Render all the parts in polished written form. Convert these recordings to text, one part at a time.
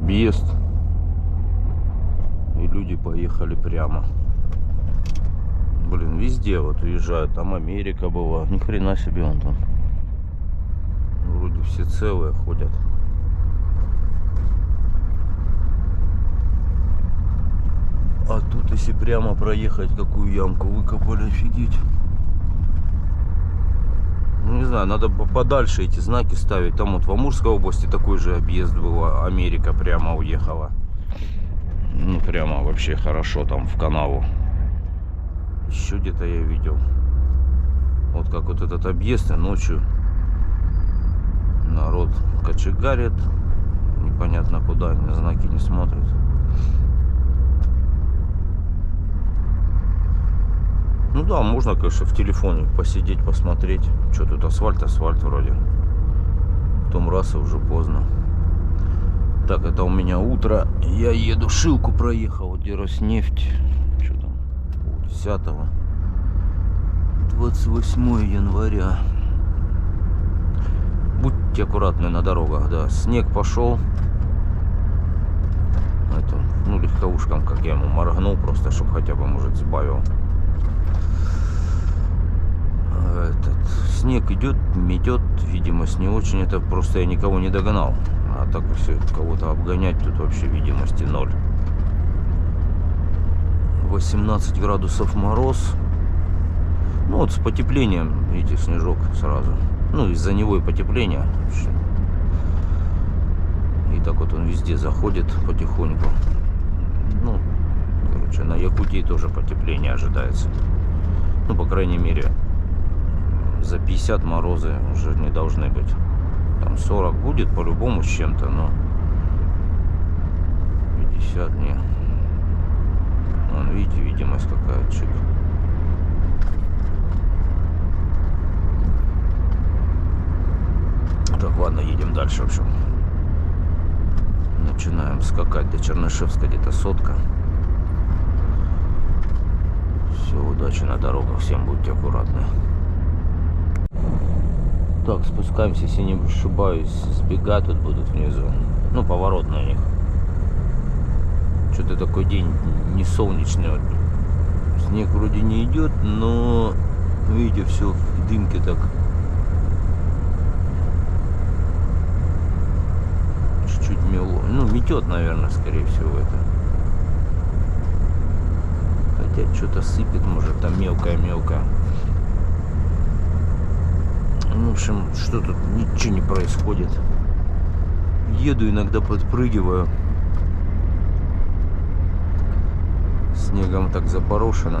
объезд. И люди поехали прямо. Блин, везде вот уезжают. Там Америка была. Ни хрена себе он там. Вроде все целые ходят. А тут если прямо проехать, какую ямку выкопали, офигеть. Ну не знаю, надо подальше эти знаки ставить. Там вот в Амурской области такой же объезд был. Америка прямо уехала. Ну прямо вообще хорошо там в канаву. Еще где-то я видел. Вот как вот этот объезд, и ночью народ кочегарит. Непонятно куда, на знаки не смотрит. Ну да, можно, конечно, в телефоне посидеть, посмотреть. Что тут асфальт вроде. Потом раз и уже поздно. Так, это у меня утро. Я еду, Шилку проехал, где Роснефть. Что там? 10-го. 28 января. Будьте аккуратны на дорогах, да. Снег пошел. Это, ну, легковушкам, как я ему моргнул, просто, чтобы хотя бы, может, сбавил. Этот снег идет, метет, видимость не очень. Это просто я никого не догнал. А так все кого-то обгонять, тут вообще видимости 0. 18 градусов мороз. Ну вот с потеплением, видите, снежок сразу. Ну из-за него и потепление. И так вот он везде заходит потихоньку. Ну, короче, на Якутии тоже потепление ожидается. Ну, по крайней мере, за 50 морозы уже не должны быть. Там 40 будет по-любому с чем-то, но 50 не. Вон, видите, видимость какая, чик. Так, ладно, едем дальше, в общем. Начинаем скакать до Чернышевска, где-то 100. Все, удачи на дорогах, всем будьте аккуратны. Так, спускаемся, если не ошибаюсь, сбега тут будут внизу. Ну, поворот на них. Что-то такой день не солнечный. Снег вроде не идет, но, видите, все в дымке так. Чуть-чуть мело. Ну, метет, наверное, скорее всего, это. Хотя что-то сыпет, может, там мелкое-мелкое. В общем, что тут, ничего не происходит. Еду, иногда подпрыгиваю. Снегом так запорошено.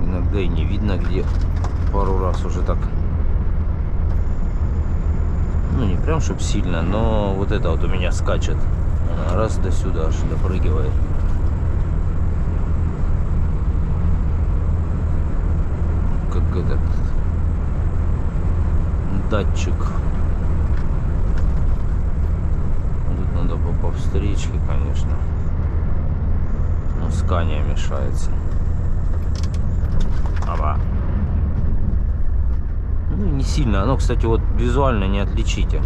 Иногда и не видно где. Пару раз уже так. Ну, не прям, чтоб сильно, но вот это вот у меня скачет. Она раз до сюда аж допрыгивает. Как этот датчик. Тут надо по встречке, конечно. Но скания мешается. Ага. Ну, не сильно. Оно, кстати, вот визуально не отличите.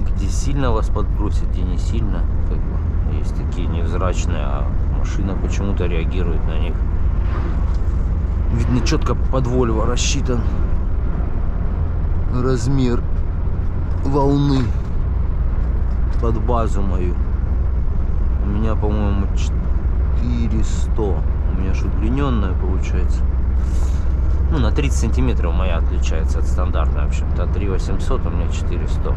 Где сильно вас подбросит и не сильно. Как бы, есть такие невзрачные, а машина почему-то реагирует на них. Видно, четко под Volvo рассчитан размер волны под базу мою. У меня, по-моему, 400. У меня же удлиненная получается. Ну, на 30 сантиметров моя отличается от стандартной, в общем-то. 3800, у меня 400.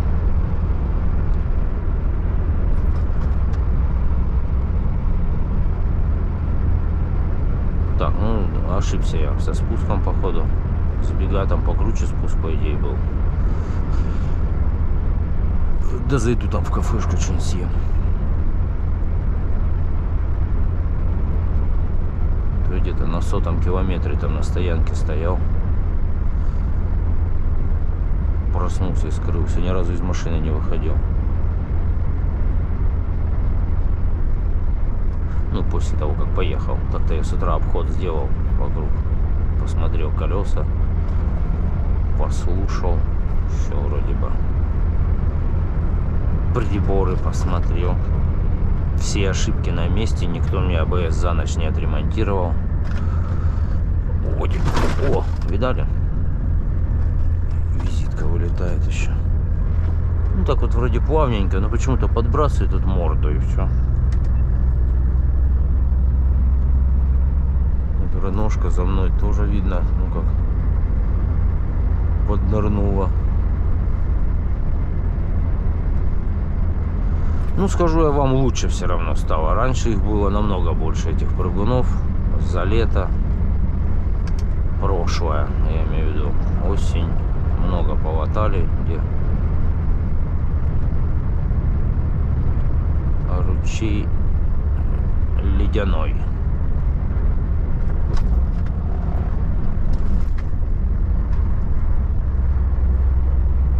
Так, ну, ошибся я со спуском, походу. Сбегаю, там покруче спуск, по идее, был. Да зайду там в кафешку, что-нибудь съем. То где-то на 100-м километре там на стоянке стоял. Проснулся и скрылся. Ни разу из машины не выходил. Ну, после того, как поехал. Так-то я с утра обход сделал вокруг. Посмотрел колеса. Послушал. Все вроде бы. приборы посмотрел. Все ошибки на месте, никто мне АБС за ночь не отремонтировал. О, видали? Визитка вылетает еще. Ну так вот вроде плавненько, но почему-то подбрасывает тут морду и все. Вот ножка за мной тоже видно, ну как поднырнула. Ну скажу я вам, лучше все равно стало. Раньше их было намного больше, этих прыгунов, за лето прошлое, я имею в виду осень, много полатали, где ручей ледяной.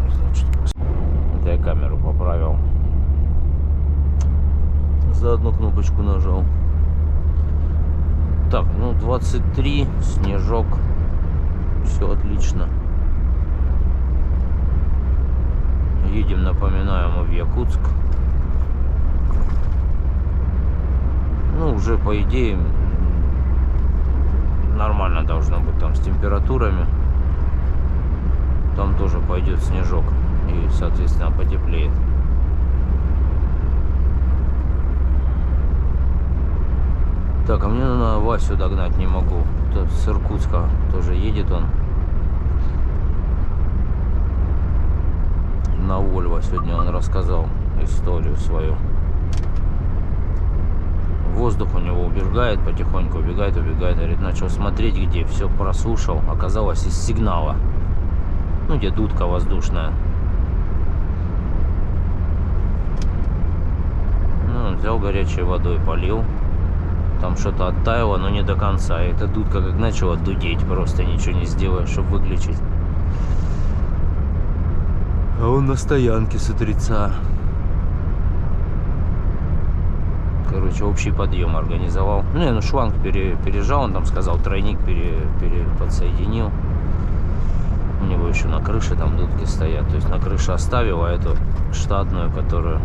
Значит, это я камеру поправил, за одну кнопочку нажал. Так, ну 23, снежок, все отлично. Едем, напоминаю, мы в Якутск. Ну, уже по идее нормально должно быть там с температурами. Там тоже пойдет снежок и, соответственно, потеплеет. Так, а мне надо Васю догнать, не могу. Тут с Иркутска тоже едет он. На Вольво сегодня он рассказал историю свою. Воздух у него убегает, потихоньку убегает. Говорит, начал смотреть, где все прослушал. Оказалось, из сигнала. Ну, где дудка воздушная. Ну, он взял горячей водой, полил. Там что-то оттаяло, но не до конца. И эта дудка как начала дудеть, просто ничего не сделаешь, чтобы выключить. А он на стоянке с утреца. Короче, общий подъем организовал. Ну, шланг пережал, он там сказал, тройник подсоединил. У него еще на крыше там дудки стоят. То есть на крыше оставил, а эту штатную, которую,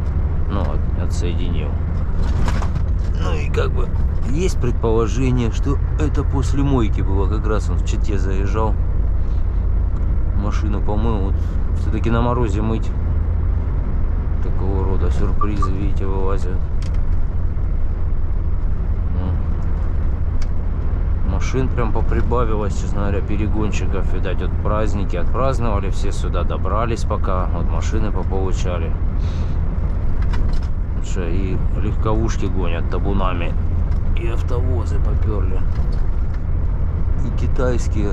ну, отсоединил. Ну и как бы есть предположение, что это после мойки было. Как раз он в Чите заезжал. Машину помыл. Вот все-таки на морозе мыть. Такого рода сюрпризы, видите, вылазят. Машин прям поприбавилось, честно говоря, перегонщиков. Видать, вот праздники отпраздновали, все сюда добрались пока. Вот машины пополучали. И легковушки гонят табунами. И автовозы поперли. И китайские.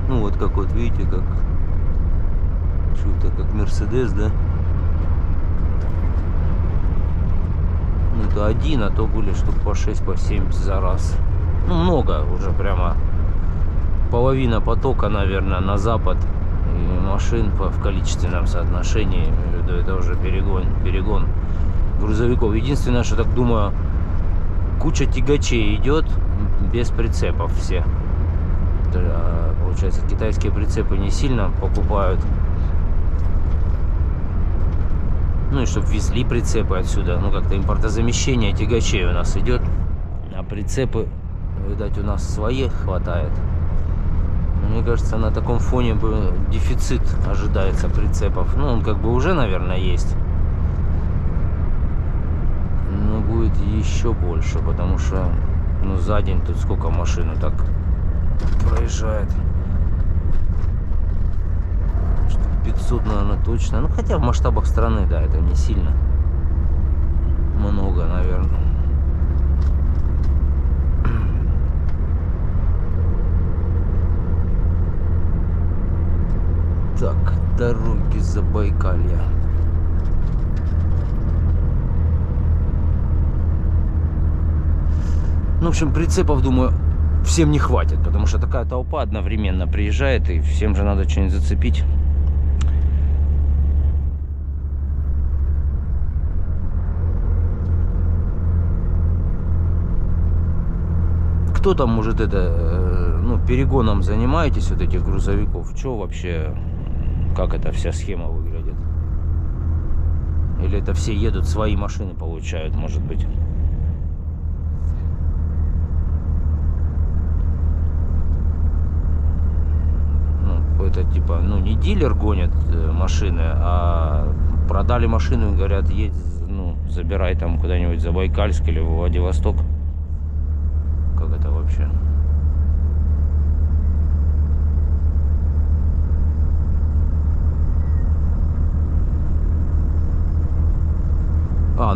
Ну вот как вот видите, как что-то как Мерседес, да? Ну это один, а то были штук по 6, по 7 за раз. Ну много уже, прямо половина потока, наверное, на запад. И машин в количественном соотношении. Это уже перегон грузовиков. Единственное, что так думаю, куча тягачей идет без прицепов все. Получается, китайские прицепы не сильно покупают. Ну и чтобы везли прицепы отсюда. Ну как-то импортозамещение тягачей у нас идет. А прицепы, видать, у нас своих хватает. Мне кажется, на таком фоне бы дефицит ожидается прицепов. Ну, он как бы уже, наверное, есть. Но будет еще больше, потому что, ну, за день тут сколько машин так проезжает. 500, наверное, точно. Ну, хотя в масштабах страны, да, это не сильно много, наверное. Так, дороги Забайкалья. Ну, в общем, прицепов, думаю, всем не хватит, потому что такая толпа одновременно приезжает, и всем же надо что-нибудь зацепить. Кто там, может, это, ну, перегоном занимаетесь, вот этих грузовиков? Что вообще, как эта вся схема выглядит? Или это все едут, свои машины получают, может быть. Ну, это типа, ну, не дилер гонит машины, а продали машину и говорят, едь, ну, забирай там куда-нибудь в Забайкальск или в Владивосток. Как это вообще?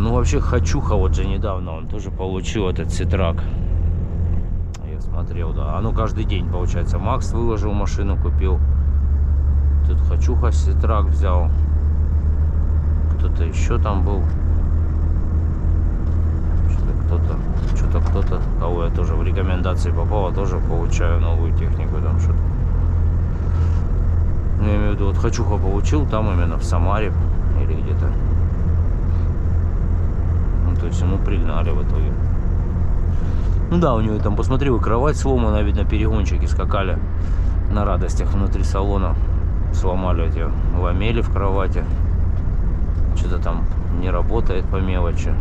Ну вообще Хочуха вот же недавно, он тоже получил этот Ситрак. Я смотрел, да. Ну каждый день получается. Макс выложил машину, купил. Тут Хочуха Ситрак взял. Кто-то еще там был. Что-то кто-то, кого я тоже в рекомендации попало, тоже получаю новую технику там что-то. Я имею в виду, вот Хочуха получил там именно в Самаре или где-то. То есть ему пригнали в итоге. Ну да, у него там, посмотрел, и кровать сломана, видно, перегонщики скакали на радостях внутри салона. Сломали эти ламели в кровати. Что-то там не работает по мелочи.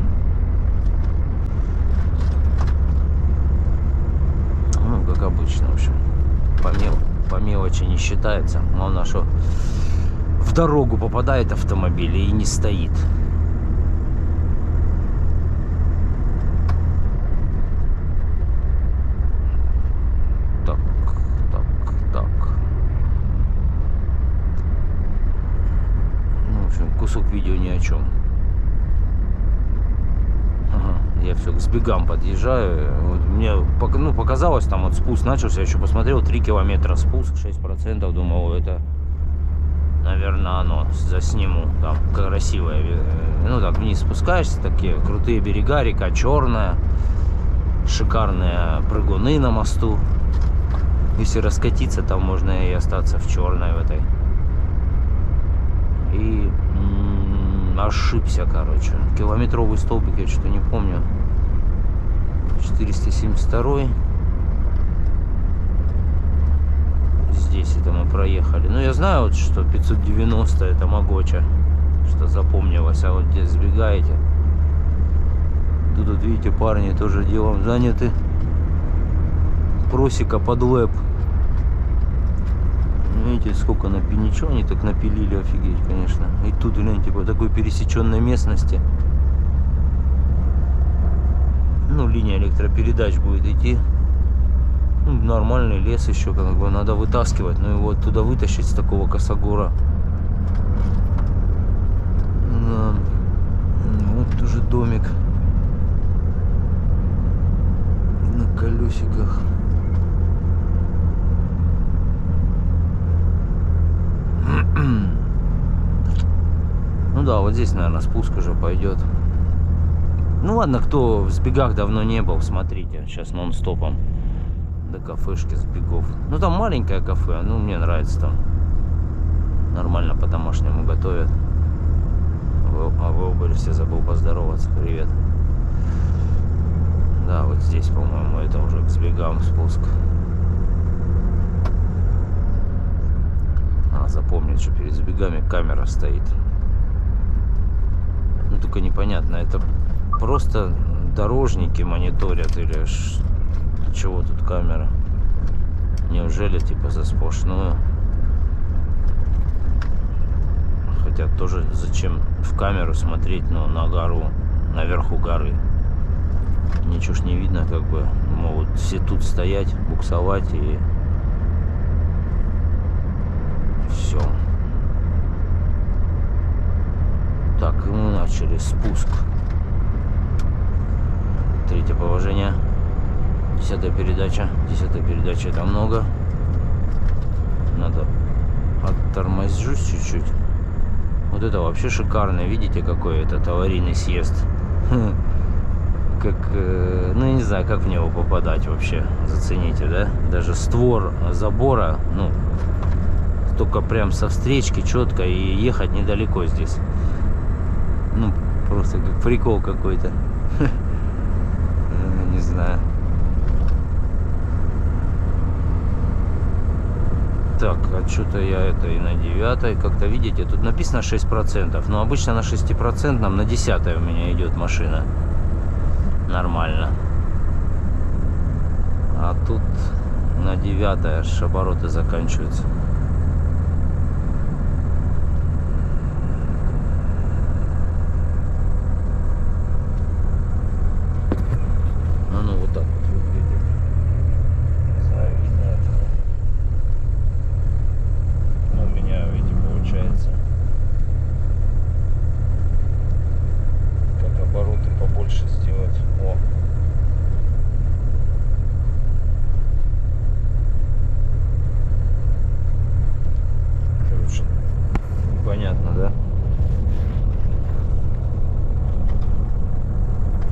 Ну, как обычно, в общем. По мелочи не считается. Главное, что в дорогу попадает автомобиль и не стоит. Кусок видео ни о чем. Я все к сбегам подъезжаю. Вот мне показалось, там вот спуск начался, я еще посмотрел, 3 километра спуск, 6%, думал, это, наверное, оно, засниму. Там красивое, ну так вниз спускаешься, такие крутые берега, река черная, шикарные прыгуны на мосту. Если раскатиться, там можно и остаться в черной в этой. И ошибся, короче. Километровый столбик, я что-то не помню. 472. Здесь это мы проехали. Ну, я знаю, вот, что 590 это Могоча. Что запомнилось. А вот здесь сбегаете. Тут, вот, видите, парни тоже делом заняты. Просека под лэп. Видите, сколько ничего они так напилили, офигеть, конечно. И тут, гляньте, по такой пересеченной местности. Ну, линия электропередач будет идти. Ну, нормальный лес еще, как бы, надо вытаскивать. Но его оттуда вытащить с такого косогора. Да. Вот уже домик. На колесиках. Ну да, вот здесь, наверное, спуск уже пойдет. Ну ладно, кто в сбегах давно не был, смотрите, сейчас нон-стопом до кафешки сбегов. Ну там маленькое кафе, ну мне нравится там. Нормально по-домашнему готовят. А вы были все, забыл поздороваться, привет. Да, вот здесь, по-моему, это уже к сбегам спуск. Запомнить, что перед сбегами камера стоит. Ну только непонятно, это просто дорожники мониторят или чего тут камера? Неужели типа за сплошную? Хотя тоже зачем в камеру смотреть, но на гору, наверху горы? Ничего ж не видно, как бы могут все тут стоять, буксовать и все. Так, мы начали спуск. Третье положение. 10-я передача. 10-я передача, это много. Надо оттормозжусь чуть-чуть. Вот это вообще шикарно. Видите, какой этот аварийный съезд? Как, ну я не знаю, как в него попадать вообще. Зацените, да? Даже створ забора, ну, только прям со встречки четко, и ехать недалеко здесь. Ну, просто как прикол какой-то. Не знаю. Так, а что-то я это и на 9, как-то, видите, тут написано 6%, но обычно на 6% на 10 у меня идет машина. Нормально. А тут на 9 аж обороты заканчиваются. Ну вот так вот выглядит. Не знаю, видно это. Но у меня, видите, получается, как обороты побольше сделать. О. Короче, понятно, да?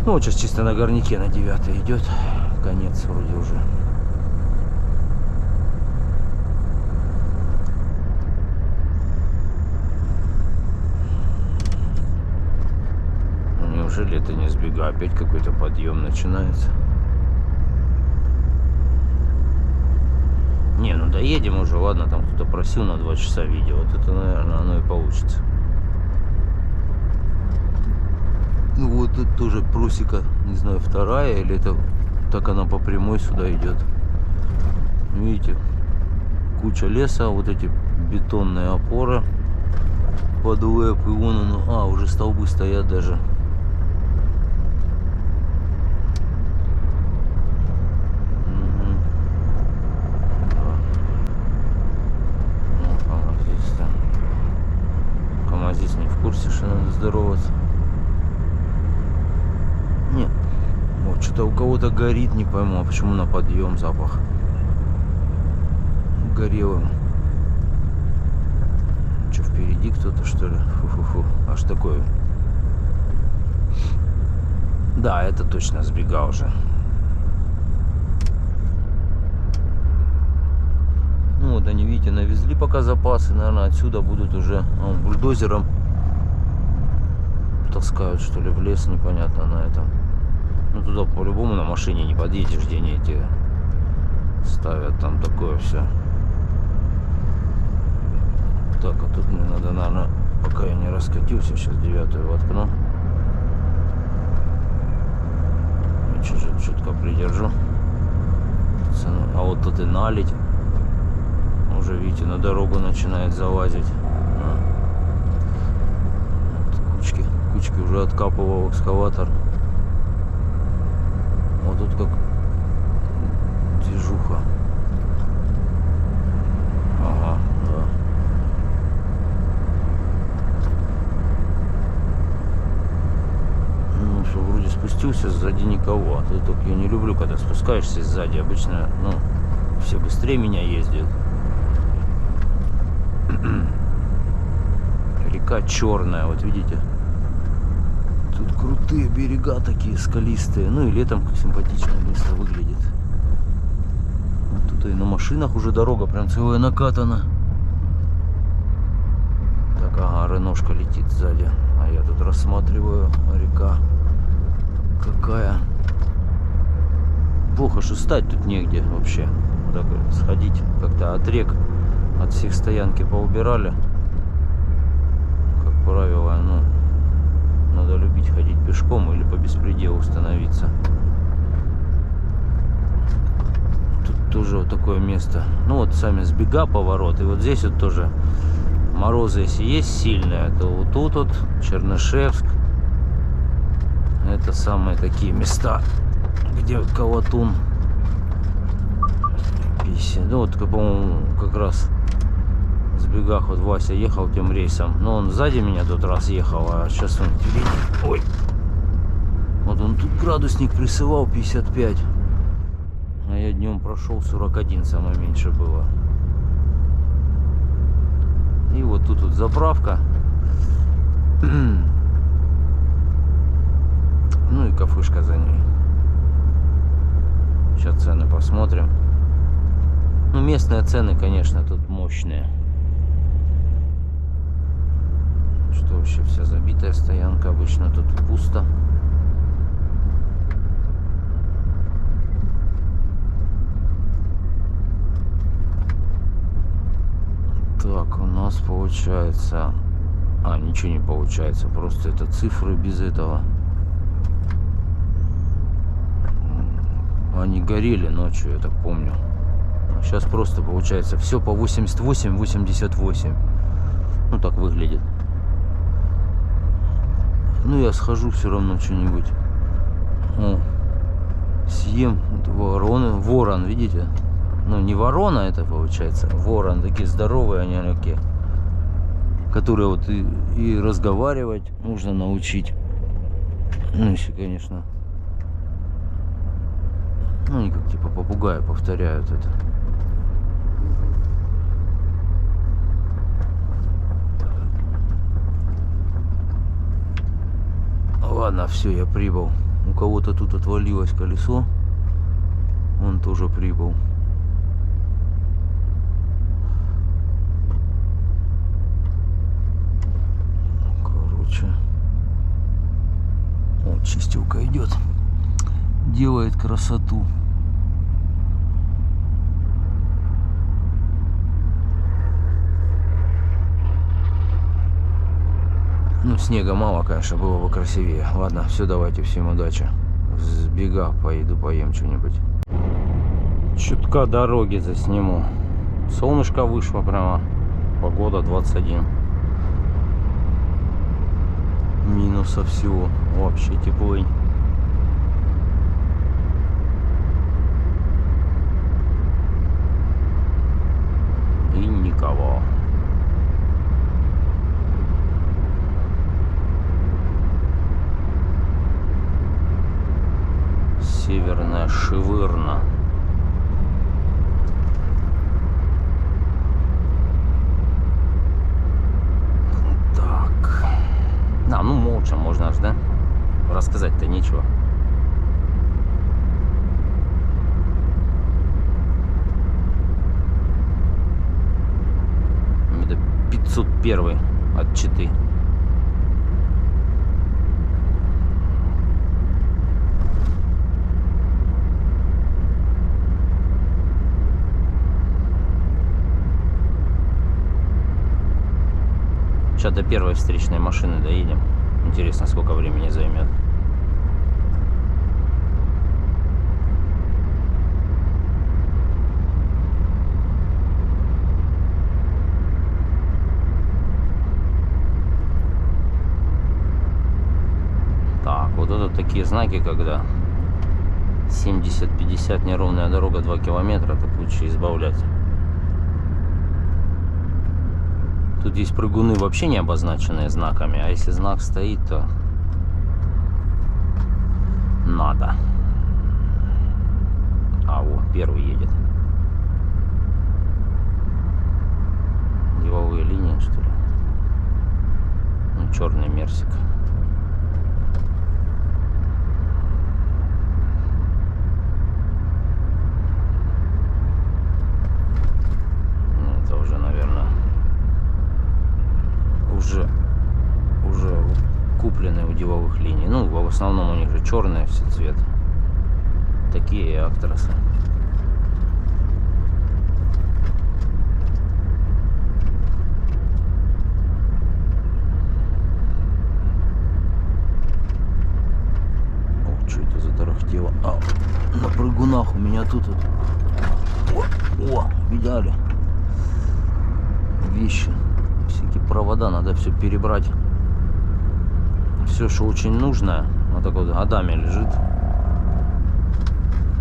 Ну вот сейчас чисто на горняке на 9 идет. Конец вроде уже. Ну, неужели это не сбега? Опять какой-то подъем начинается. Не, ну доедем уже, ладно, там кто-то просил на 2 часа видео. Вот это, наверное, оно и получится. Ну вот тут тоже просека, не знаю, 2 или это так она по прямой сюда идет. Видите, куча леса, вот эти бетонные опоры под УЭП, и вон оно, уже столбы стоят даже. Здесь не в курсе, что надо здороваться. Нет. Вот что-то у кого-то горит, не пойму, а почему на подъем запах горелым. Что, впереди кто-то, что ли? Фу-фу-фу. Аж такое. Да, это точно сбега уже. Ну вот они, видите, навезли пока запасы. Наверное, отсюда будут уже бульдозером таскают, что ли, в лес, непонятно на этом. Ну туда по-любому на машине не подъедешь, где они эти ставят там такое все. Так, а тут мне надо, наверное, пока я не раскатился, сейчас 9 воткну. И чуть-чуть чутка придержу. А вот тут и наледь. Уже, видите, на дорогу начинает залазить. Кучки уже откапывал экскаватор. Вот тут как движуха. Ага, да. Ну что, вроде спустился, сзади никого. А тут только я не люблю, когда спускаешься сзади. Обычно, ну, все быстрее меня ездят. Река черная, вот видите. Тут крутые берега такие скалистые. Ну и летом симпатичное место выглядит. Вот тут и на машинах уже дорога прям целая накатана. Так, ага, реношка летит сзади. А я тут рассматриваю река. Какая. Плохо, что стать тут негде вообще. Так сходить как-то от рек, от всех стоянки поубирали. Как правило, ну, надо любить ходить пешком или по беспределу становиться. Тут тоже вот такое место. Ну вот сами сбега, поворот. И вот здесь вот тоже морозы, если есть сильные, то вот тут вот Чернышевск. Это самые такие места, где Колотун. Ну вот, по-моему, как раз в сбегах вот Вася ехал тем рейсом. Но он сзади меня тот раз ехал, а сейчас он впереди. Ой. Вот он тут градусник присылал 55. А я днем прошел 41, самое меньше было. И вот тут вот заправка. Ну и кафешка за ней. Сейчас цены посмотрим. Ну, местные цены, конечно, тут мощные. Что вообще, вся забитая стоянка. Обычно тут пусто. нас получается... А, ничего не получается. Просто это цифры без этого. Они горели ночью, я так помню. Сейчас просто получается все по 88-88. Ну, так выглядит. Ну, я схожу все равно что-нибудь. О, съем вороны. Ворон, видите? Ну, не ворона это получается. Ворон. Такие здоровые они такие. Которые вот и разговаривать нужно научить. Ну, если, конечно... Ну, они как типа попугаи повторяют это. Ладно, все, я прибыл. У кого-то тут отвалилось колесо. Он тоже прибыл. Короче. О, чистилка идет. Делает красоту. Ну, снега мало, конечно, было бы красивее. Ладно, все, давайте, всем удачи. С бега поеду, поем что-нибудь. Чутка дороги засниму. Солнышко вышло прямо. Погода 21. Минуса всего. Вообще теплынь. И никого. Северная Шивырна. Так. А, ну молча можно аж, да? Рассказать-то нечего. Это 501 от Читы. Сейчас до первой встречной машины доедем. Интересно, сколько времени займет. Так, вот это такие знаки, когда 70-50 неровная дорога 2 километра, так лучше избавлять. Тут есть прыгуны вообще не обозначенные знаками, а если знак стоит, то надо. А, вот, первый едет. Деловые линии, что ли? Ну, черный мерсик. Это уже, наверное, уже купленные у деловых линий. Ну, в основном у них же черные все цвет. Такие и Актрасы. О, что это затарахтело? А, на прыгунах у меня тут вот. О, видали? Вещи. Всякие провода, надо все перебрать. Все, что очень нужно, вот так вот годами лежит.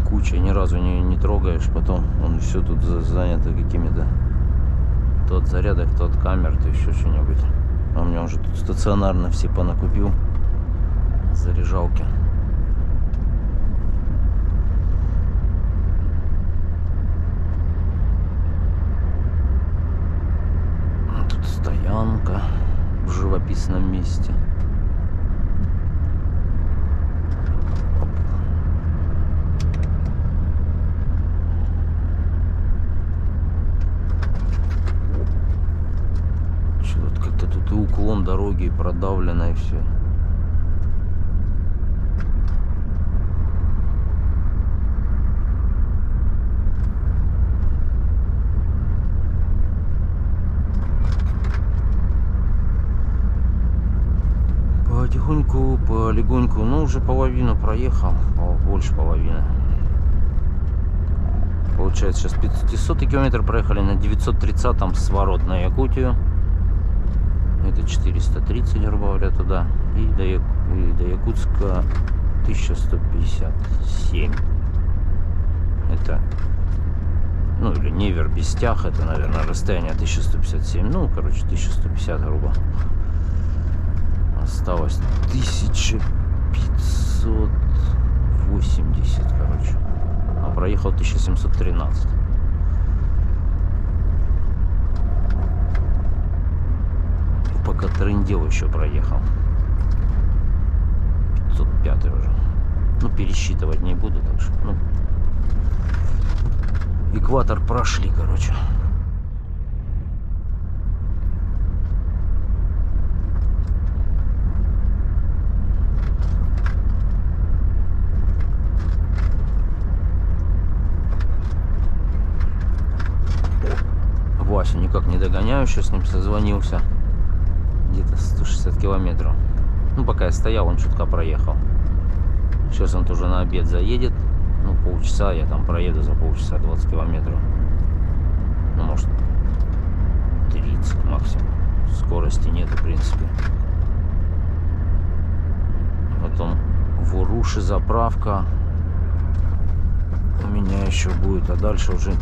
Куча, ни разу не трогаешь. Потом он все тут занято какими-то. То от зарядок, то от камер, то еще что-нибудь. А у меня уже тут стационарно все понакупил. Заряжалки. Тут стоянка в живописном месте. Что-то как-то тут и уклон дороги, и продавлено, и все. полегоньку, ну уже половину проехал, больше половины. Получается, сейчас 500 километр проехали на 930-м сворот на Якутию. Это 430, грубо говоря, туда. И до Якутска 1157. Это, ну или Невер Бестях, это, наверное, расстояние 1157. Ну, короче, 1150, грубо. Осталось 1580, короче. А проехал 1713. Пока трындел еще проехал. 505 уже. Ну, пересчитывать не буду, так что, ну, экватор прошли, короче. Васю никак не догоняю, сейчас с ним созвонился. Где-то 160 километров. Ну, пока я стоял, он чутка проехал. Сейчас он тоже на обед заедет. Ну, полчаса я там проеду, за полчаса 20 километров. Ну, может, 30 максимум. Скорости нет, в принципе. Потом в Уруше заправка у меня еще будет. А дальше уже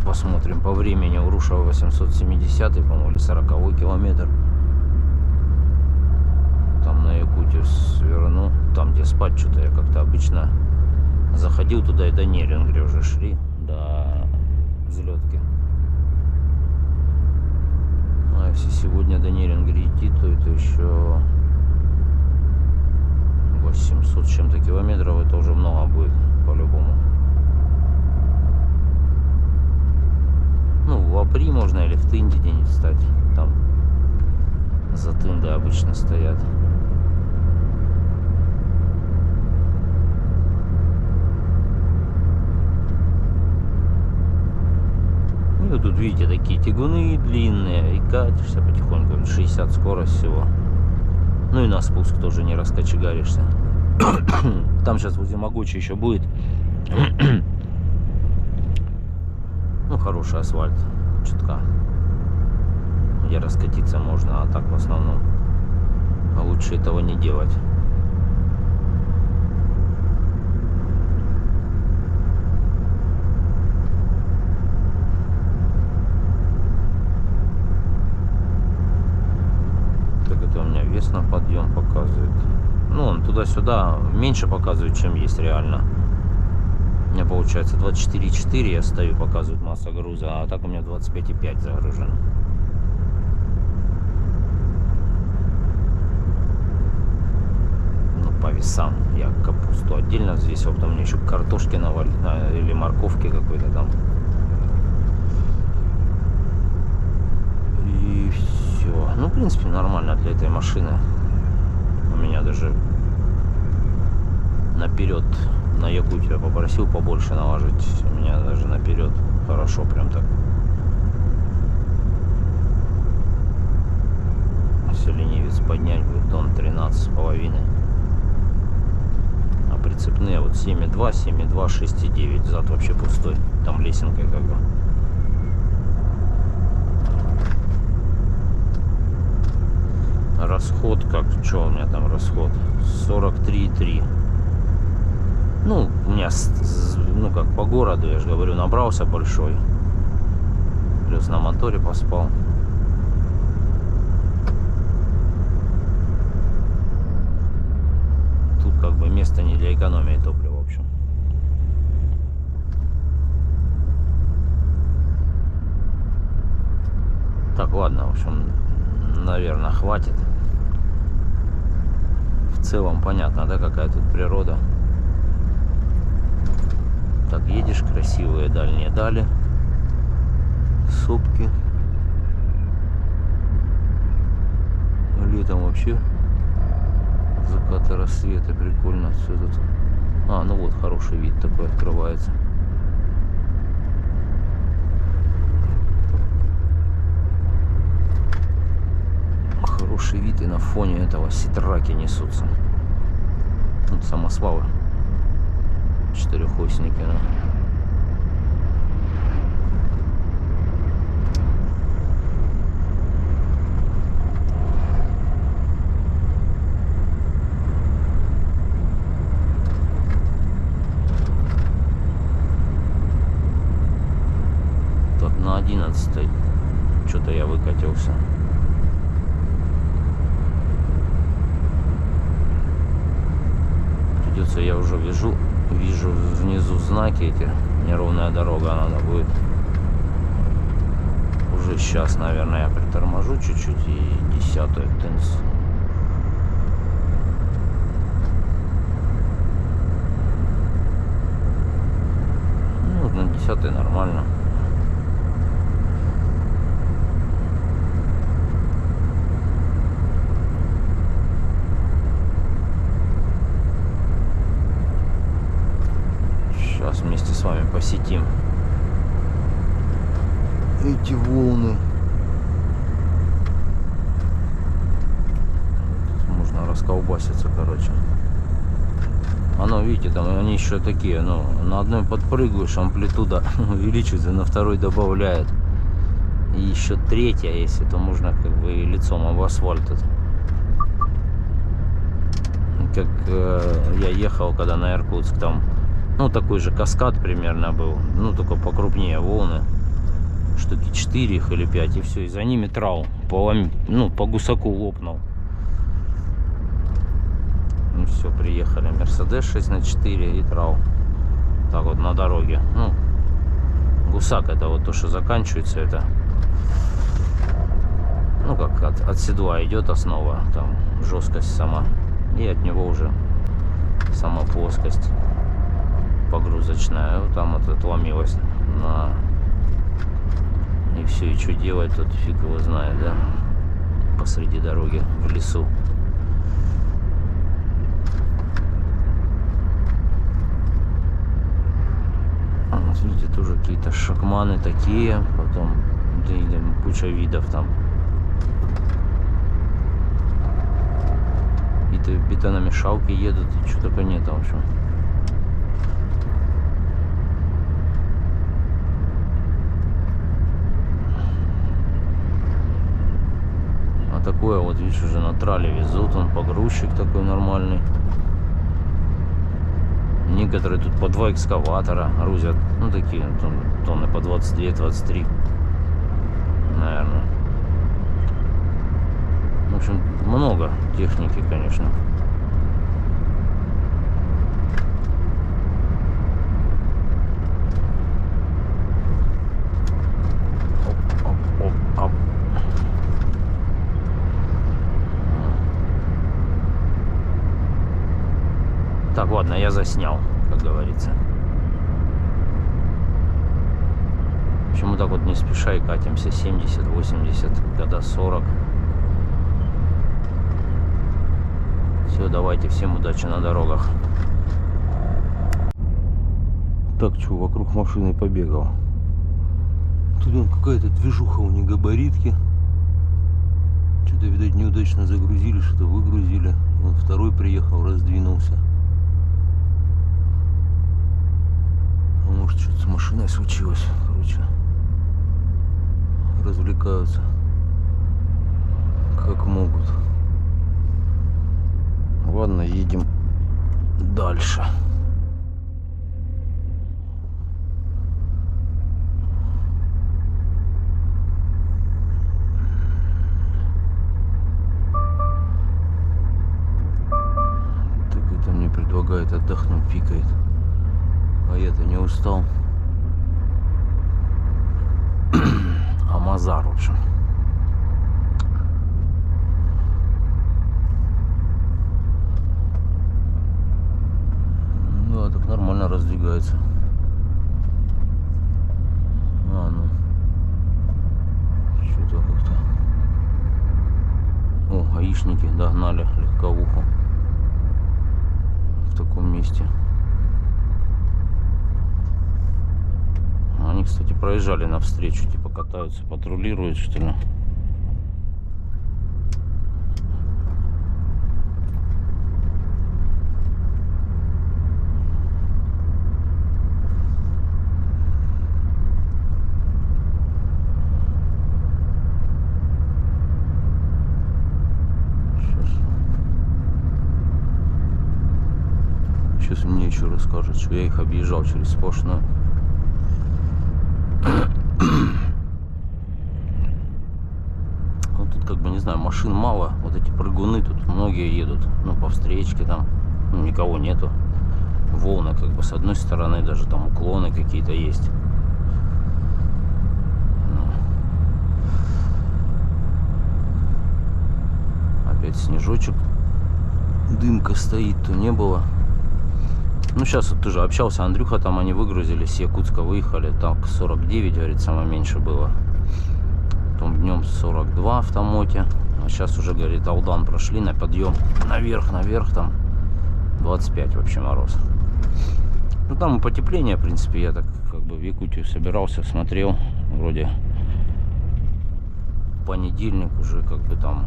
посмотрим по времени. Уруша 870, по-моему, или 40 километр. Там на Якутию сверну. Там, где спать, что-то я как-то обычно заходил туда и до Нерингри уже шли, до взлетки. А если сегодня до Нерингри идти, то это еще 800 с чем-то километров. Это уже много будет, по-любому. Ну, в Апри можно или в Тынде где-нибудь встать. Там за Тындой обычно стоят. Ну, тут, видите, такие тягуны длинные. И катишься потихоньку. 60 скорость всего. Ну и на спуск тоже не раскочегаришься. Там сейчас возле Могучей еще будет. Ну, хороший асфальт. Чутка. Где раскатиться можно, а так в основном лучше этого не делать. Так, это у меня вес на подъем показывает. Ну, он туда-сюда меньше показывает, чем есть реально. У меня получается 24,4 я стою, показывает масса груза, а так у меня 25,5 загружен. Ну, по весам я капусту отдельно взвесил, потом мне еще картошки навалить или морковки какой-то там. И все. Ну, в принципе, нормально для этой машины. У меня даже наперед на Якутию я попросил побольше наложить. У меня даже наперед хорошо прям так. Если ленивец поднять будет тонн 13,5. А прицепные вот 7,2, 7,2, 6,9. Зад вообще пустой. Там лесенкой как бы. Расход как? Что у меня там расход? 43,3. Ну, у меня, ну как по городу, я же говорю, набрался большой. Плюс на моторе поспал. Тут как бы место не для экономии топлива, в общем. Так, ладно, в общем, наверное, хватит. В целом понятно, да, какая тут природа. Так, едешь, красивые дальние дали. Сопки. Летом вообще закаты, рассветы, прикольно все тут. А, ну вот, хороший вид такой открывается. Хороший вид, и на фоне этого ситраки несутся. самосвалы. Четырехосники, да. Так, на 11-й что-то я выкатился. Придется, я уже вижу внизу знаки эти. Неровная дорога, надо будет. Уже сейчас, наверное, я приторможу чуть-чуть и 10-ю тенс. Ну, на 10-й нормально. Сейчас вместе с вами посетим эти волны. Тут можно расколбаситься, короче. Оно, видите, там они еще такие, ну, на одной подпрыгиваешь, амплитуда увеличивается, на второй добавляет. И еще третья, если, то можно как бы и лицом об асфальт. Как я ехал, когда на Иркутск, там, ну, такой же каскад примерно был, ну, только покрупнее волны. Штуки 4 их или 5, и все, и за ними трал, ну, по гусаку лопнул. Ну все, приехали. Мерседес 6х4 и трал. Так вот на дороге. Ну, гусак это вот то, что заканчивается, это, ну, как от седла идет основа, там жесткость сама, и от него уже сама плоскость погрузочная. Вот там вот отломилась на... И все, и что делать тут, фиг его знает, да, посреди дороги, в лесу. Вот видите, тоже какие-то шакманы такие, потом да, куча видов там. Какие-то бетономешалки едут, и что только нет, в общем. Такое вот, видишь, уже на трале везут, он погрузчик такой нормальный. Некоторые тут по 2 экскаватора грузят, ну, такие тонны по 22-23, наверное. В общем, много техники, конечно. Так, ладно, я заснял, как говорится. Почему так вот не спеша и катимся 70, 80, когда 40. Все, давайте, всем удачи на дорогах. Так, что, вокруг машины побегал. Тут какая-то движуха у них, габаритки. Что-то, видать, неудачно загрузили, что-то выгрузили. Вон второй приехал, раздвинулся. А может, что-то с машиной случилось. Короче, развлекаются как могут. Ладно, едем дальше. Предлагает отдохнуть, пикает, а я-то не устал. Амазар, в общем. Да, так нормально раздвигается. А, ну что-то как-то. О, гаишники догнали легковуху в таком месте. Они, кстати, проезжали навстречу, типа катаются, патрулируют, что ли. Сейчас мне еще расскажут, что я их объезжал через сплошную. Вот тут как бы, не знаю, машин мало. Вот эти прыгуны тут многие едут. Ну, по встречке там, ну, никого нету. Волны как бы с одной стороны, даже там уклоны какие-то есть. Опять снежочек. Дымка стоит, то не было. Ну, сейчас вот тоже общался, Андрюха, там они выгрузились, с Якутска выехали, так 49, говорит, самое меньше было. Потом днем 42 в Тамоте. А сейчас уже, говорит, Алдан прошли на подъем наверх, там 25 вообще мороз. Ну, там и потепление, в принципе, я так как бы в Якутию собирался, смотрел, вроде понедельник уже как бы там,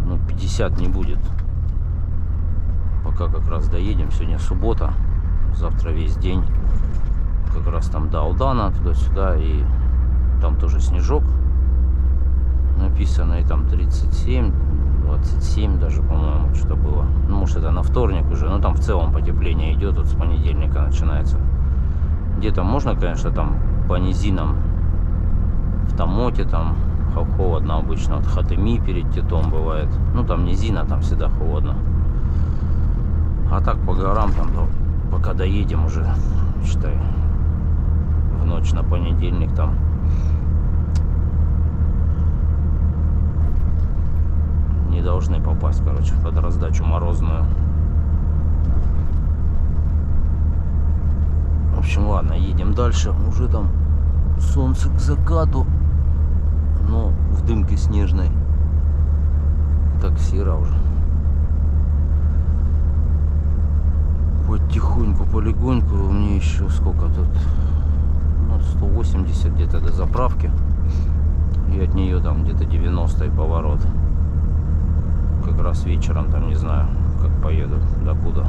ну, 50 не будет. Пока как раз доедем, сегодня суббота, завтра весь день, как раз там до Алдана, туда-сюда, и там тоже снежок написано, и там 37, 27 даже, по-моему, что-то было. Ну, может, это на вторник уже, но там в целом потепление идет, вот с понедельника начинается. Где-то можно, конечно, там по низинам, в Тамоте там холодно обычно, вот Хатыми перед Титом бывает, ну, там низина, там всегда холодно. А так по горам там, пока доедем уже, считай, в ночь на понедельник там не должны попасть, короче, под раздачу морозную. В общем, ладно, едем дальше. Уже там солнце к закату, но в дымке снежной. Так серо уже. Потихоньку, полегоньку. Мне еще сколько тут, ну, 180 где-то до заправки, и от нее там где-то 90 поворот. Как раз вечером там, не знаю, как поеду, докуда.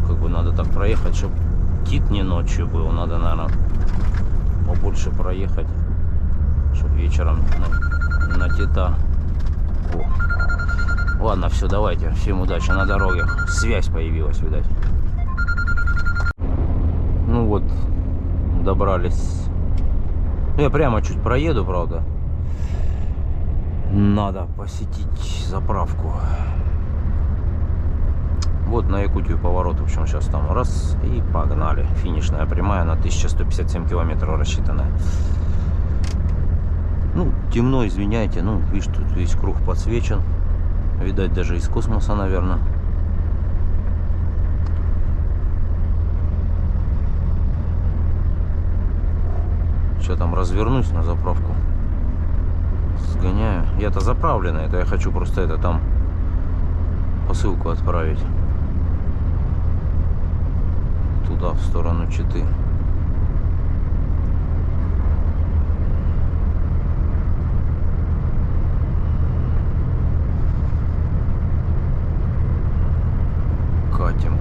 Как бы надо так проехать, чтобы Тит не ночью был. Надо, наверное, побольше проехать, чтобы вечером на Тита. О. Ладно, все, давайте. Всем удачи на дорогах. Связь появилась, видать. Ну вот, добрались. Я прямо чуть проеду, правда. Надо посетить заправку. Вот на Якутию поворот, в общем, сейчас там раз и погнали. Финишная прямая на 1157 километров рассчитанная. Ну, темно, извиняйте. Ну, видишь, тут весь круг подсвечен. Видать, даже из космоса, наверное. Сейчас там развернусь на заправку. Сгоняю. Я-то заправленный. Это я хочу просто это там посылку отправить. Туда, в сторону Читы.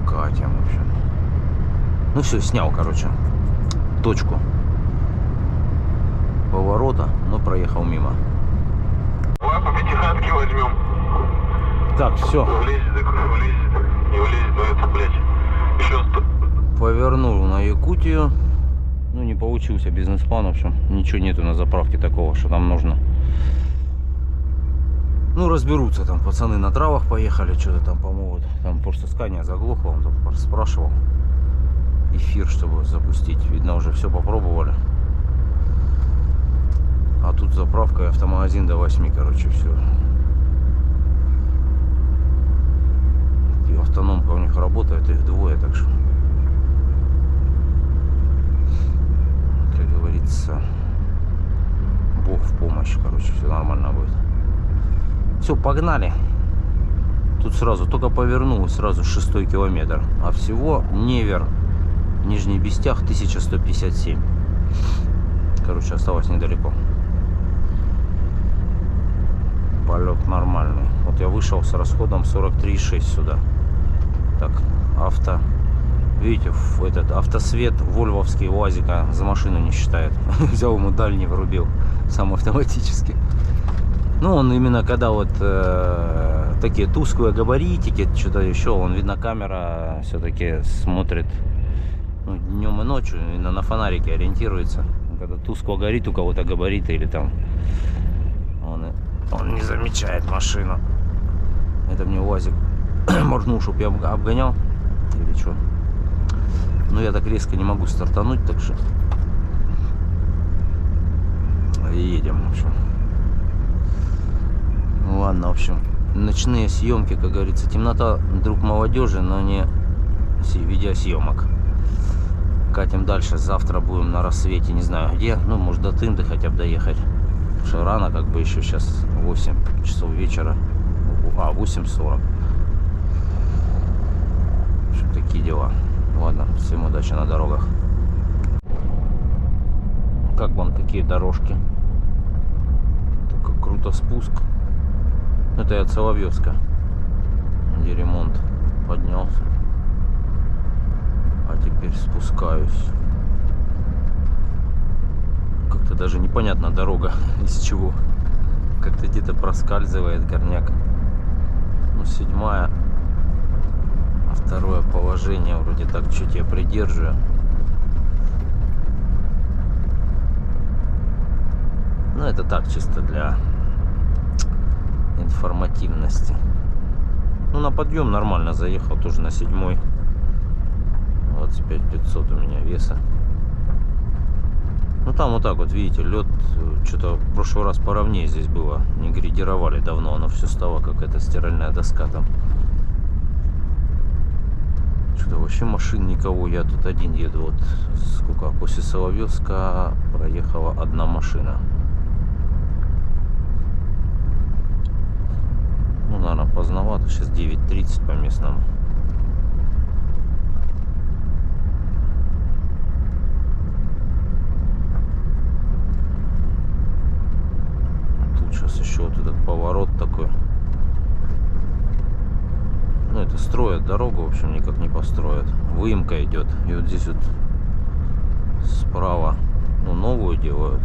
Катим, в общем. Ну все, снял, короче, точку поворота, но проехал мимо. Давай по пятихатке возьмем. Так, все. Влезет, не влезет, но это, блядь, еще Повернул на Якутию. Ну, не получился бизнес-план, в общем. Ничего нету на заправке такого, что нам нужно. Ну, разберутся там, пацаны на травах поехали, что-то там помогут. Там просто Скания заглохла, он только спрашивал эфир, чтобы запустить. Видно, уже все попробовали. А тут заправка и автомагазин до 8, короче, все. И автономка у них работает, их двое, так что, как говорится, Бог в помощь, короче, все нормально будет. Все, погнали. Тут сразу только повернул, сразу 6-й километр. А всего Невер, Нижний Бестях, 1157. Короче, осталось недалеко. Полет нормальный. Вот я вышел с расходом 43,6 сюда. Так, авто. Видите, этот автосвет вольвовский УАЗика за машину не считает. Взял ему дальний, врубил. Сам автоматически. Ну, он именно когда вот такие тусклые габаритики, что-то еще, он, видно, камера все-таки смотрит, ну, днем и ночью, именно на фонарике ориентируется. Когда тускло горит у кого-то габариты или там, он не замечает машину. Это мне УАЗик моргнул, чтоб я обгонял или что. Но я так резко не могу стартануть, так что едем, в общем. Ладно, в общем, ночные съемки, как говорится, темнота друг молодежи, но не видеосъемок. Катим дальше, завтра будем на рассвете, не знаю где, ну, может, до Тынды хотя бы доехать. Потому что рано, как бы, еще сейчас 8 часов вечера, 8:40. В общем, такие дела. Ладно, всем удачи на дорогах. Как вам такие дорожки? Такой круто спуск. Это я от Соловьевска, где ремонт поднялся. А теперь спускаюсь. Как-то даже непонятна дорога, из чего. Как-то где-то проскальзывает горняк. Ну, 7-я. А второе положение вроде так чуть я придерживаю. Ну, это так, чисто для информативности. Ну, на подъем нормально заехал, тоже на 7-й. 25 500 у меня веса. Ну, там вот так вот, видите, лед, что-то в прошлый раз поровнее здесь было. Не грейдировали давно, оно все стало как эта стиральная доска там. Что-то вообще машин никого, я тут один еду. Вот сколько, после Соловьевска проехала одна машина. Ну, наверное, поздновато. Сейчас 9:30 по местному. Тут сейчас еще вот этот поворот такой. Ну, это строят дорогу, в общем, никак не построят. Выемка идет. И вот здесь вот справа, ну, новую делают.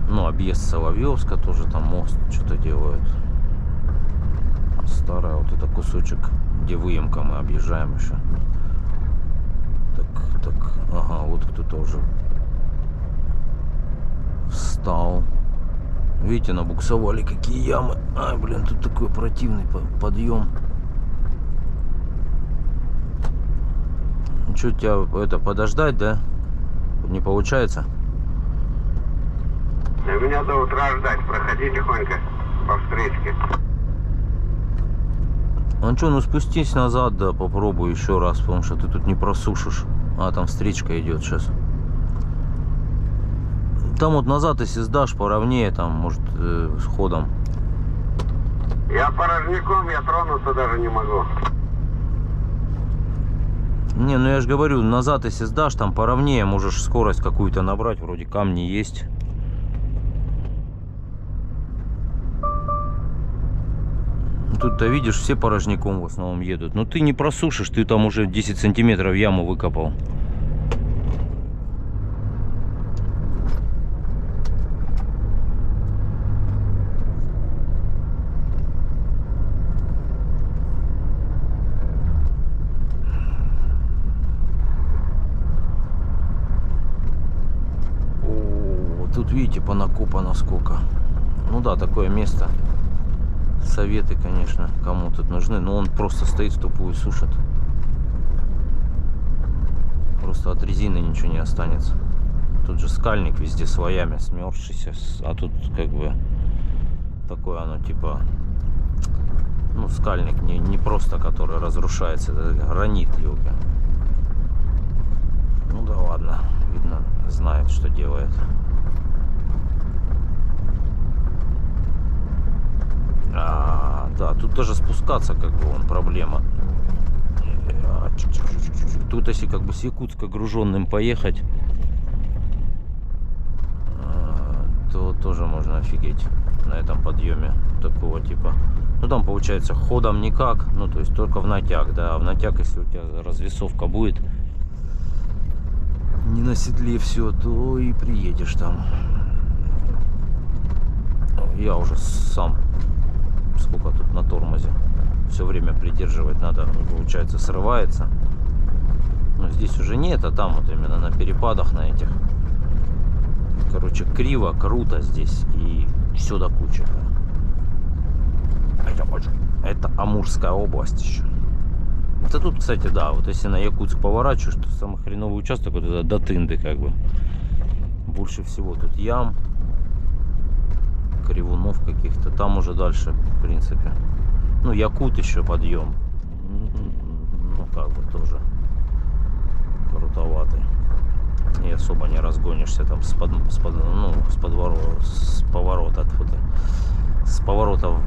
Ну, объезд Соловьевска тоже, там мост что-то делают. А старая вот это кусочек, где выемка, мы объезжаем еще. Так, ага, вот кто-то уже встал. Видите, набуксовали какие ямы. Ай, блин, тут такой противный подъем. Ну, что, тебя это подождать, да? Не получается? Меня зовут Рождать, проходи тихонько по встречке. Ну что, ну спустись назад, да, попробуй еще раз, потому что ты тут не просушишь. А, там встречка идет сейчас. Там вот назад, если сдашь поровнее, там, может, с ходом. Я порожняком, я тронуться даже не могу. Не, ну я же говорю, назад, если сдашь, там поровнее, можешь скорость какую-то набрать, вроде камни есть. Тут-то видишь, все порожняком в основном едут. Но ты не просушишь, ты там уже 10 сантиметров яму выкопал. О, тут видите, понакопано сколько. Ну да, такое место. Советы, конечно, кому тут нужны, но он просто стоит в тупую, сушит. Просто от резины ничего не останется. Тут же скальник везде слоями, смерзшийся, а тут как бы такое оно типа, ну, скальник не просто, который разрушается, это гранит, елка. Ну да ладно, видно, знает, что делает. Да, тут даже спускаться как бы вон проблема. Тут если как бы с Якутска груженным поехать, то тоже можно офигеть на этом подъеме такого типа. Ну там получается ходом никак, ну то есть только в натяг, да, а в натяг, если у тебя развесовка будет не на седле все, то и приедешь там. я уже сам, сколько тут на тормозе, все время придерживать надо, получается, срывается. Но здесь уже нет, а там вот именно на перепадах, на этих. Короче, криво, круто здесь и все до кучи. Это Амурская область еще. Это тут, кстати, да, вот если на Якутск поворачиваешь, то самый хреновый участок вот это до Тынды как бы. Больше всего тут ям, кривунов каких-то. Там уже дальше, в принципе. Ну, Якут еще подъем. Ну, как бы тоже крутоватый. И особо не разгонишься там с поворота. С поворотов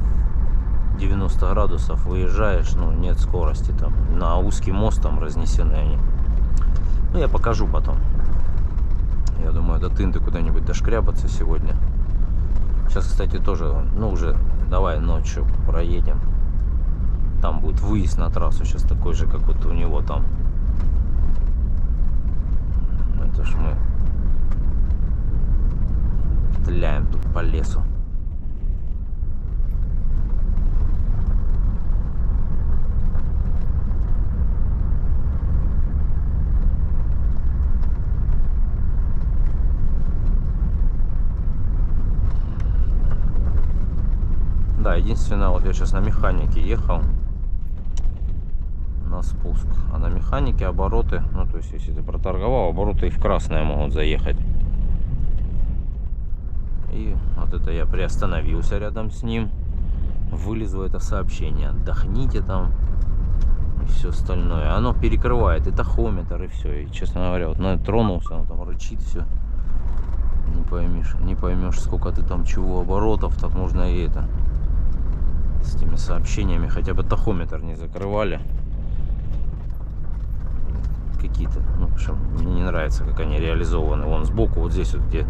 90 градусов выезжаешь, ну, нет скорости там. На узкий мост там разнесены они. Ну, я покажу потом. Я думаю, до Тынды куда-нибудь дошкрябаться сегодня. Сейчас, кстати, тоже, ну, уже давай ночью проедем. Там будет выезд на трассу сейчас такой же, как вот у него там. Это ж мы тляем тут по лесу. Да, единственное, вот я сейчас на механике ехал на спуск, а на механике обороты, ну, то есть если ты проторговал, обороты и в красное могут заехать. И вот это я приостановился рядом с ним, вылезу это сообщение: отдохните там и все остальное. Оно перекрывает и тахометр, и все. И, честно говоря, вот тронулся, он там рычит, все. Не поймешь, сколько ты там чего оборотов, так можно и это. С этими сообщениями хотя бы тахометр не закрывали. Какие-то, ну, в общем, мне не нравится, как они реализованы. Вон сбоку, вот здесь вот, где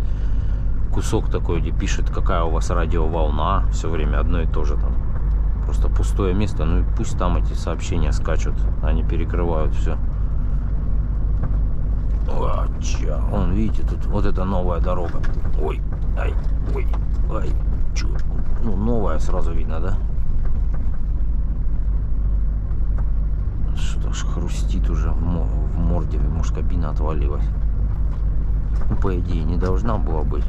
кусок такой, где пишет, какая у вас радиоволна, все время одно и то же там. Просто пустое место, ну и пусть там эти сообщения скачут, они перекрывают все. Вон, видите, тут вот эта новая дорога. Ой, ай, ой, ай, чё? Ну, новая сразу видно, да? Что ж хрустит уже в морде, может, кабина отвалилась. Ну, по идее, не должна была быть.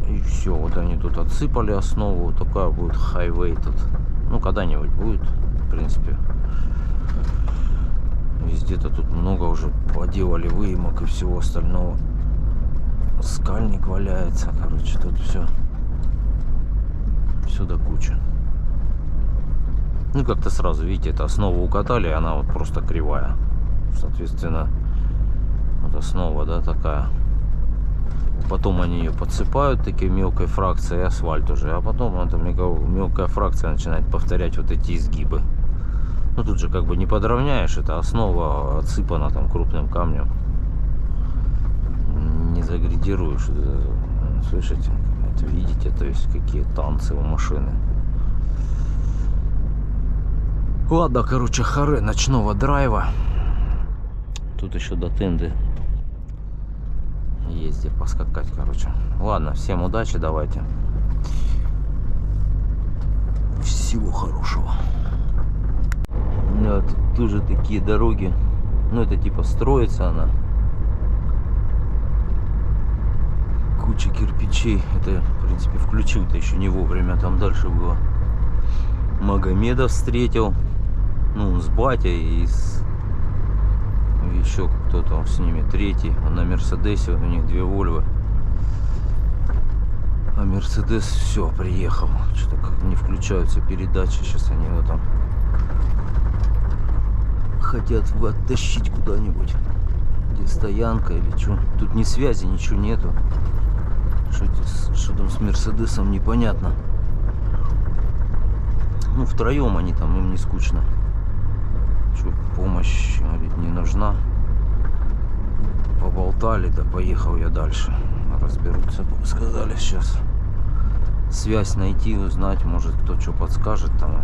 И все, вот они тут отсыпали основу. Такая будет хайвей тут. Ну, когда-нибудь будет, в принципе. Везде-то тут много уже поделали выемок и всего остального. Скальник валяется, короче, тут все до кучи. Ну, как-то сразу, видите, это основу укатали, и она вот просто кривая. Соответственно, вот основа, да, такая. Потом они ее подсыпают такой мелкой фракцией, асфальт уже, а потом эта мелкая фракция начинает повторять вот эти изгибы. Ну, тут же как бы не подровняешь, это основа отсыпана там крупным камнем. Не загридируешь. Слышите? Это видите, то есть какие танцы у машины. Ладно, короче, харе ночного драйва. Тут еще до Тынды есть где поскакать, короче. Ладно, всем удачи, давайте. Всего хорошего. Да, тут тоже такие дороги. Ну, это типа строится она. Куча кирпичей. Это, в принципе, включил-то еще не вовремя. Там дальше было. Магомеда встретил. Ну, с батей и с... еще кто-то с ними. Третий. Он на Мерседесе. У них две Вольвы. А Мерседес все, приехал. Что-то как не включаются передачи. Сейчас они его там хотят оттащить куда-нибудь. Где стоянка или что. Тут ни связи, ничего нету. Что там с Мерседесом, непонятно. Ну, втроем они там, им не скучно. Что, помощь, говорит, не нужна. Поболтали, да поехал я дальше. Разберутся, сказали сейчас. Связь найти, узнать, может кто что подскажет там.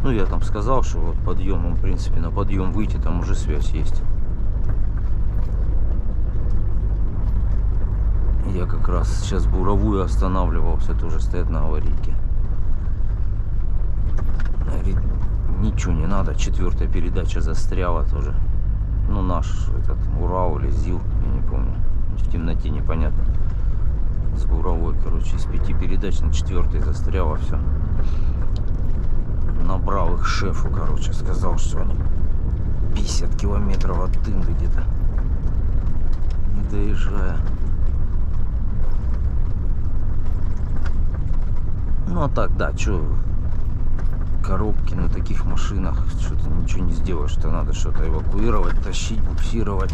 Ну, я там сказал, что вот подъемом, в принципе, на подъем выйти, там уже связь есть. Как раз сейчас буровую останавливался, тоже стоят на аварийке. Говорит, ничего не надо, 4-я передача застряла тоже. Ну, наш этот Урал или ЗИЛ, я не помню. В темноте непонятно. С буровой, короче, из 5 передач на 4-й застряла, все. Набрал их шефу, короче, сказал, что они 50 километров от Тынды где-то. Не доезжая. Ну а так, да, что, коробки на таких машинах, что-то ничего не сделаешь, что надо что-то эвакуировать, тащить, буксировать.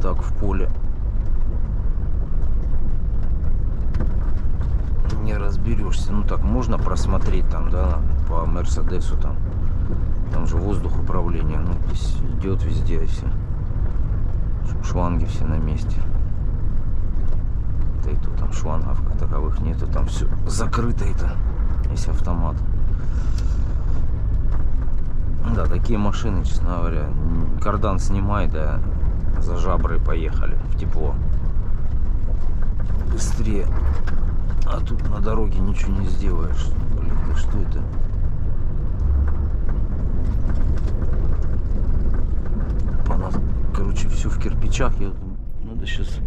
Так в поле не разберешься. Ну так можно просмотреть там, да, по Мерседесу там же воздух управления, ну здесь идет везде все, шланги все на месте. Да и тут там шлангов как таковых нету, там все закрыто, это есть автомат. Да, такие машины, честно говоря, кардан снимай, да, за жабры поехали в тепло. Быстрее. А тут на дороге ничего не сделаешь. Блин, да что это? Короче, все в кирпичах. Надо сейчас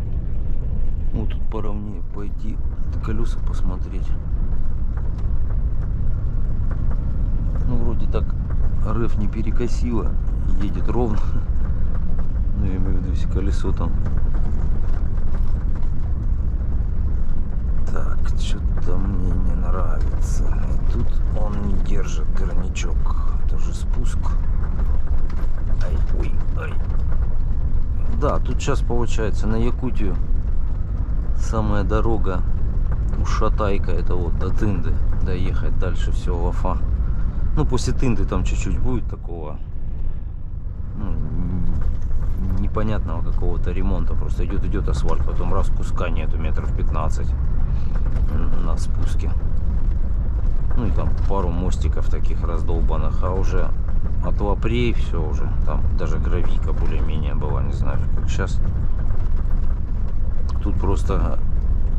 вот тут поровнее пойти, колеса посмотреть. Ну, вроде так РФ не перекосило, едет ровно. Ну, я имею в виду, если колесо там. Так, что-то мне не нравится. И тут он не держит горнячок. Это же спуск. Ай, ой, ай. Да, тут сейчас получается на Якутию самая дорога Ушатайка, это вот до Тынды. Доехать дальше все Лафа. Ну, после Тынды там чуть-чуть будет такого, ну, непонятного какого-то ремонта. Просто идет асфальт, потом раз куска нету, метров 15 на спуске. Ну и там пару мостиков таких раздолбанных, а уже от Лапрей все уже. Там даже гравийка более-менее была, не знаю, как сейчас. Тут просто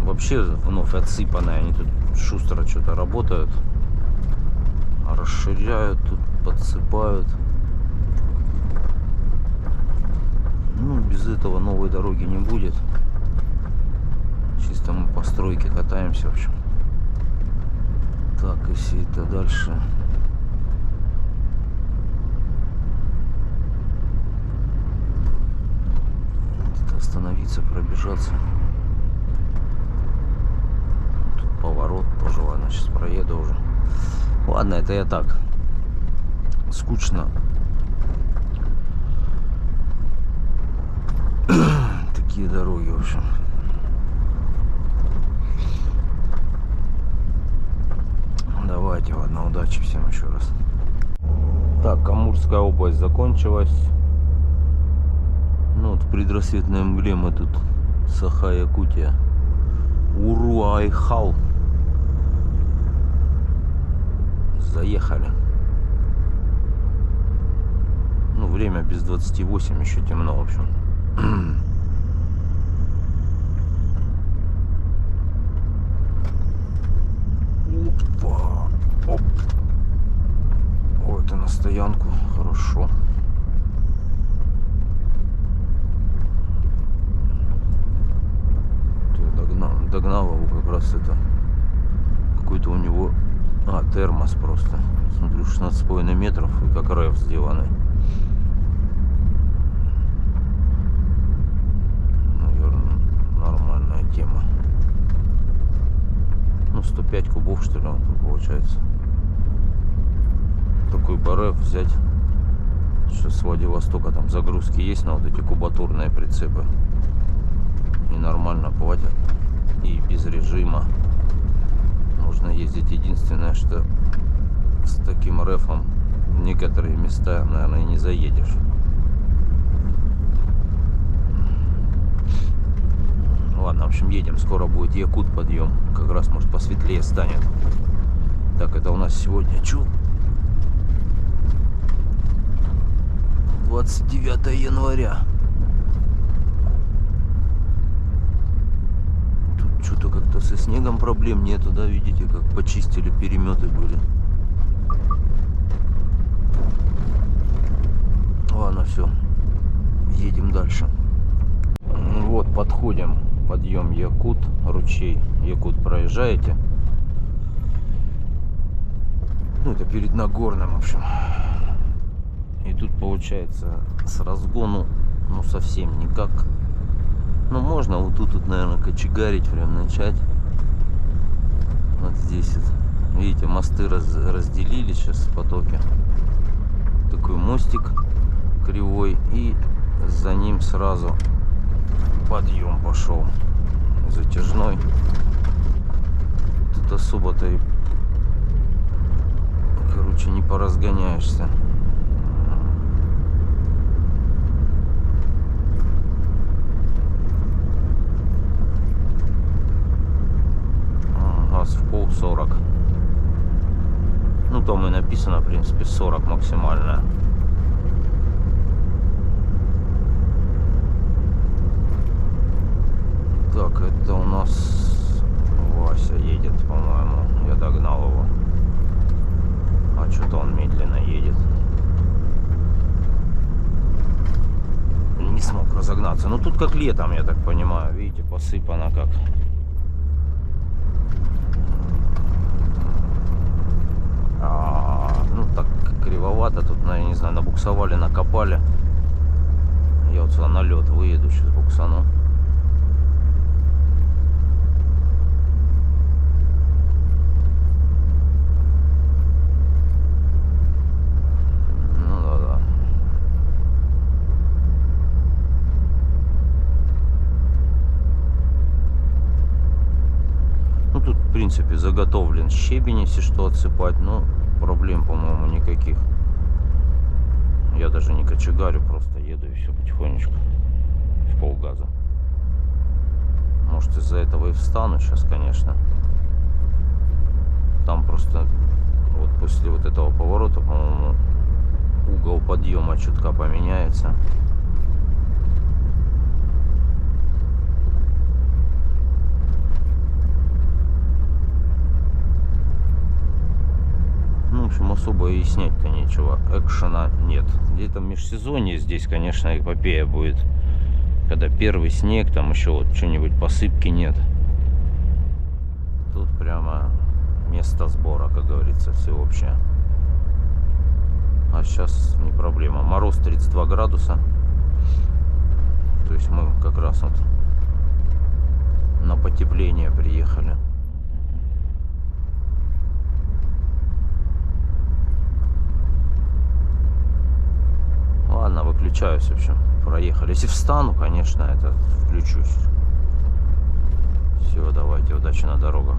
вообще вновь отсыпанные, они тут шустро что-то работают. Расширяют, тут подсыпают. Ну, без этого новой дороги не будет. Чисто мы по стройке катаемся, в общем. Так, если это дальше. Где-то остановиться, пробежаться. Тут поворот тоже, ладно, сейчас проеду уже. Ладно, это я так. Скучно. Такие дороги, в общем. Давайте, ладно, удачи всем еще раз. Так, Амурская область закончилась. Ну вот в предрассветной мгле мы тут Саха-Якутия. Уруайхал. Заехали. Ну, время без 28, еще темно, в общем. Опа. Оп. О, это на стоянку. Хорошо. Я догнал его как раз это. Какой-то у него... А, термос просто. Смотрю, 16,5 метров и как РФ сделанный. Наверное, нормальная тема. Ну, 105 кубов, что ли, он получается. Такой бы РФ взять. Сейчас с Владивостока там загрузки есть на вот эти кубатурные прицепы. И нормально платят. И без режима. Можно ездить. Единственное, что с таким РФом в некоторые места, наверное, не заедешь. Ладно, в общем, едем. Скоро будет Якут подъем. Как раз, может, посветлее станет. Так, это у нас сегодня что? 29 января. снегом проблем нету, да, видите, как почистили, переметы были. Ладно, все, едем дальше. Вот, подходим, подъем Якут, ручей Якут проезжаете. Ну, это перед Нагорным, в общем. И тут получается с разгону, ну, совсем никак. Ну, можно вот тут, наверное, кочегарить, прям начать. Вот здесь вот. Видите, мосты разделили сейчас в потоке. Такой мостик кривой. И за ним сразу подъем пошел. Затяжной. Тут особо-то и, короче, не поразгоняешься. Газ в пол 40. Ну, там и написано, в принципе, 40 максимальная. Так, это у нас Вася едет, по-моему. Я догнал его. А что-то он медленно едет. Не смог разогнаться. Ну, тут как летом, я так понимаю. Видите, посыпано как. Ну, так кривовато. Тут, я не знаю, набуксовали, накопали. Я вот сюда на лед выеду, сейчас буксану. В принципе, заготовлен щебень, если что, отсыпать, но проблем, по-моему, никаких. Я даже не кочегарю, просто еду и все потихонечку, в полгаза. Может, из-за этого и встану сейчас, конечно. Там просто вот после вот этого поворота, по-моему, угол подъема чутка поменяется. В общем, особо и снять-то нечего. Экшена нет. Где-то межсезонье здесь, конечно, эпопея будет. Когда первый снег, там еще вот что-нибудь, посыпки нет. Тут прямо место сбора, как говорится, всеобщее. А сейчас не проблема. Мороз 32 градуса. То есть мы как раз вот на потепление приехали. Ладно, выключаюсь, в общем, проехали. Если встану, конечно, это включусь. Все, давайте, удачи на дорогах.